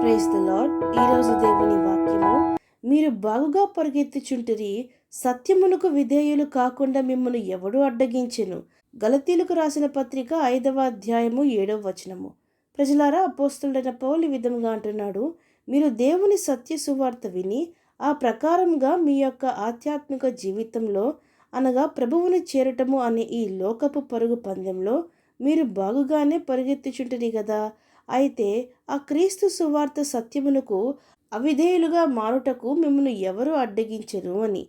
Praise the lord. ఈరోజు దేవుని వాక్యము, మీరు బాగుగా పరిగెత్తుచుంటిరి, సత్యమునకు విధేయులు కాకుండా మిమ్మల్ని ఎవడు అడ్డగించెను. గలతీలకు రాసిన పత్రిక 5వ అధ్యాయము 7వ వచనము. ప్రజలారా, అపోస్తలుడైన పౌలు ఈ విధంగా అంటున్నాడు, మీరు దేవుని సత్య సువార్త విని ఆ ప్రకారంగా మీ యొక్క ఆధ్యాత్మిక జీవితంలో అనగా ప్రభువుని చేరటము అనే ఈ లోకపు పరుగు పందెంలో మీరు బాగుగానే పరిగెత్తుచుంటిరి కదా. అయితే ఆ క్రీస్తు సువార్త సత్యమునకు అవిధేయులుగా మారుటకు మిమ్మల్ని ఎవరు అడ్డగించరు అని.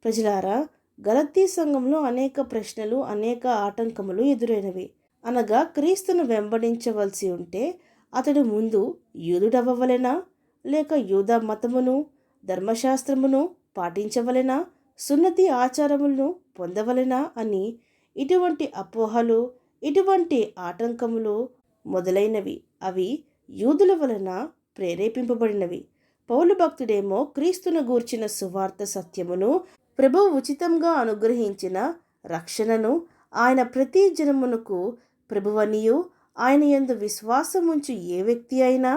ప్రజలారా, గలతీ సంఘంలో అనేక ప్రశ్నలు, అనేక ఆటంకములు ఎదురైనవి. అనగా క్రీస్తును వెంబడించవలసి ఉంటే అతడు ముందు యూదుడవ్వవలెనా, లేక యూదా మతమును ధర్మశాస్త్రమును పాటించవలెనా, సున్నతి ఆచారములను పొందవలెనా అని ఇటువంటి అపోహలు, ఇటువంటి ఆటంకములు మొదలైనవి అవి యూదుల వలన ప్రేరేపింపబడినవి. పౌలు భక్తుడేమో క్రీస్తును గూర్చిన సువార్త సత్యమును, ప్రభువు ఉచితంగా అనుగ్రహించిన రక్షణను, ఆయన ప్రతి జనమునకు ప్రభువనియు, ఆయన యందు విశ్వాసముంచు ఏ వ్యక్తి అయినా,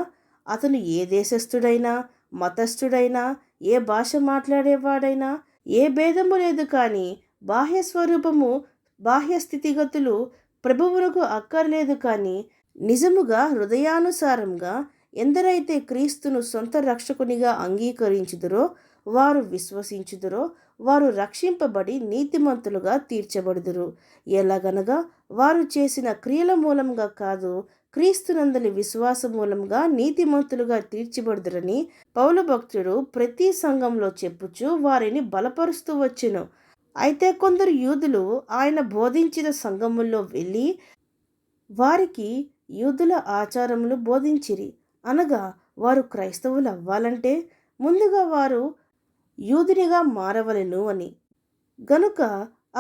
అతను ఏ దేశస్థుడైనా, మతస్థుడైనా, ఏ భాష మాట్లాడేవాడైనా, ఏ భేదము లేదు కానీ బాహ్య స్వరూపము, బాహ్య స్థితిగతులు ప్రభువునకు అక్కర్లేదు కానీ నిజముగా హృదయానుసారంగా ఎందరైతే క్రీస్తును సొంత రక్షకునిగా అంగీకరించుదురో, వారు విశ్వసించుదురో, వారు రక్షింపబడి నీతిమంతులుగా తీర్చబడుదురు. ఎలాగనగా వారు చేసిన క్రియల మూలంగా కాదు, క్రీస్తునందలి విశ్వాస మూలంగా నీతిమంతులుగా తీర్చబడుదురని పౌలు భక్తుడు ప్రతి సంఘంలో చెప్పుచు వారిని బలపరుస్తూ వచ్చెను. అయితే కొందరు యూదులు ఆయన బోధించిన సంఘముల్లో వెళ్ళి వారికి యూదుల ఆచారములు బోధించిరి. అనగా వారు క్రైస్తవులు అవ్వాలంటే ముందుగా వారు యూదునిగా మారవలెను అని. గనుక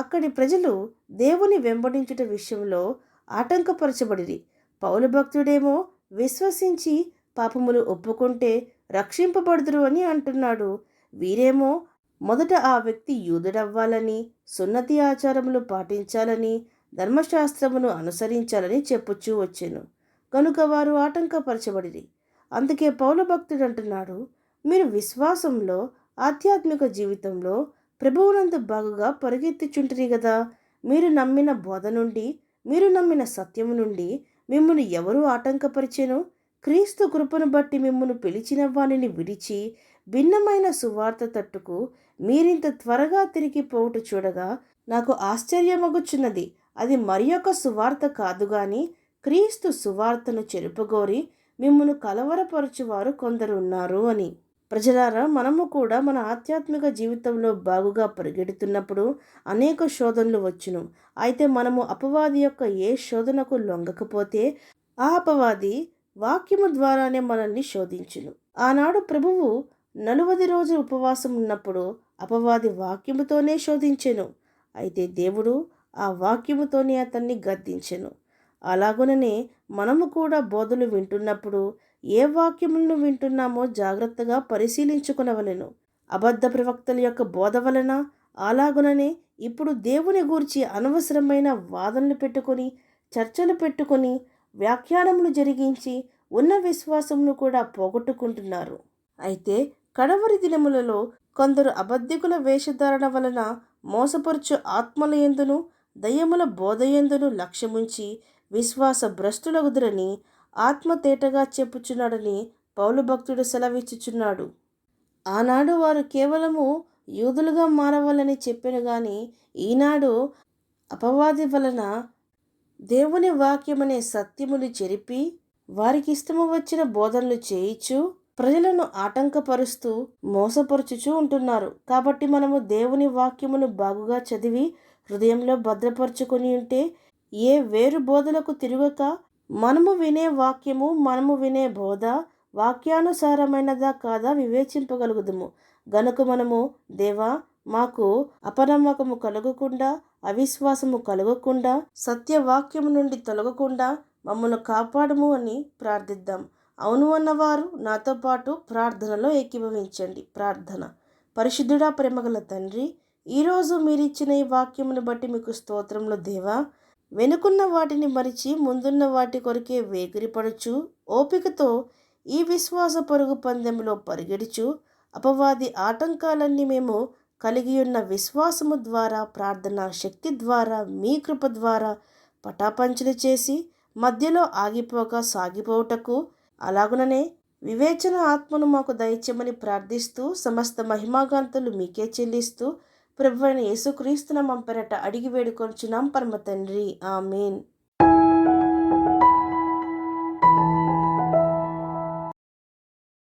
అక్కడి ప్రజలు దేవుని వెంబడించుట విషయంలో ఆటంకపరచబడిరి. పౌలు భక్తుడేమో విశ్వసించి పాపములు ఒప్పుకుంటే రక్షింపబడుదురు అని అంటున్నాడు. వీరేమో మొదట ఆ వ్యక్తి యూదుడవ్వాలని, సున్నతి ఆచారములు పాటించాలని, ధర్మశాస్త్రమును అనుసరించాలని చెప్పుచూ వచ్చెను. కనుక వారు ఆటంకపరచబడిరి. అందుకే పౌలు భక్తుడు అంటున్నాడు, మీరు విశ్వాసంలో, ఆధ్యాత్మిక జీవితంలో ప్రభువునందు బాగుగా పరిగెత్తుచుంటిరి కదా. మీరు నమ్మిన బోధ నుండి, మీరు నమ్మిన సత్యము నుండి మిమ్మును ఎవరు ఆటంకపరిచెను? క్రీస్తు కృపను బట్టి మిమ్మును పిలిచిన వానిని విడిచి భిన్నమైన సువార్త తట్టుకు మీరింత త్వరగా తిరిగి పోవుట చూడగా నాకు ఆశ్చర్యమగుచున్నది. అది మరి ఒక సువార్త కాదు గాని క్రీస్తు సువార్తను చెరుపగోరి మిమ్మును కలవరపరచువారు కొందరు ఉన్నారు అని. ప్రజలారా, మనము కూడా మన ఆధ్యాత్మిక జీవితంలో బాగుగా పరిగెడుతున్నప్పుడు అనేక శోధనలు వచ్చును. అయితే మనము అపవాది యొక్క ఏ శోధనకు లొంగకపోతే ఆ అపవాది వాక్యము ద్వారానే మనల్ని శోధించును. ఆనాడు ప్రభువు 40 రోజులు ఉపవాసం ఉన్నప్పుడు అపవాది వాక్యముతోనే శోధించెను. అయితే దేవుడు ఆ వాక్యముతోనే అతన్ని గద్దించెను. అలాగుననే మనము కూడా బోధలు వింటున్నప్పుడు ఏ వాక్యములను వింటున్నామో జాగ్రత్తగా పరిశీలించుకునవలెను. అబద్ధ ప్రవక్తల యొక్క బోధ వలన, అలాగుననే ఇప్పుడు దేవుని గూర్చి అనవసరమైన వాదనలు పెట్టుకొని, చర్చలు పెట్టుకొని, వ్యాఖ్యానములు జరిగించి ఉన్న విశ్వాసమును కూడా పోగొట్టుకుంటున్నారు. అయితే కడవరి దినములలో కొందరు అబద్ధికుల వేషధారణ వలన మోసపరుచు ఆత్మల యందును దయ్యముల బోధయందును లక్ష్యముంచి విశ్వాస భ్రష్టులగుదురని ఆత్మ తేటగా చెప్పుచున్నాడని పౌలు భక్తుడు సెలవిచ్చుచున్నాడు. ఆనాడు వారు కేవలము యూదులుగా మారవాలని చెప్పెను గాని ఈనాడు అపవాది వలన దేవుని వాక్యమనే సత్యములు చెరిపి వారికి ఇష్టము వచ్చిన బోధనలు చేయిచు ప్రజలను ఆటంకపరుస్తూ మోసపరుచుచూ ఉంటున్నారు. కాబట్టి మనము దేవుని వాక్యమును బాగుగా చదివి హృదయంలో భద్రపరుచుకొని ఉంటే ఏ వేరు బోధలకు తిరగక మనము వినే వాక్యము, మనము వినే బోధ వాక్యానుసారమైనదా కాదా వివేచింపగలుగుదుము. గనుక మనము, దేవా, మాకు అపనమ్మకము కలగకుండా, అవిశ్వాసము కలగకుండా, సత్యవాక్యము నుండి తొలగకుండా మమ్మల్ని కాపాడము అని ప్రార్థిద్దాం. అవును అన్నవారు నాతో పాటు ప్రార్థనలో ఏకీభవించండి. ప్రార్థన. పరిశుద్ధుడా, ప్రేమగల తండ్రి, ఈరోజు మీరిచ్చిన ఈ వాక్యమును బట్టి మీకు స్తోత్రములు దేవా. వెనుకున్న వాటిని మరిచి ముందున్న వాటి కొరకే వేగిరిపడుచు ఓపికతో ఈ విశ్వాస పరుగు పందెంలో పరిగెడుచు అపవాది ఆటంకాలన్నీ మేము కలిగి ఉన్న విశ్వాసము ద్వారా, ప్రార్థనా శక్తి ద్వారా, మీ కృప ద్వారా పటాపంచలు చేసి మధ్యలో ఆగిపోక సాగిపోవుటకు, అలాగుననే వివేచన ఆత్మను మాకు దయచేయమని ప్రార్థిస్తూ సమస్త మహిమాగాంతులు మీకే చెల్లిస్తూ ప్రభువైన యేసుక్రీస్తు నామం పేరట అడిగి వేడుకొనుచున్నాం పరమ తండ్రి. ఆమేన్.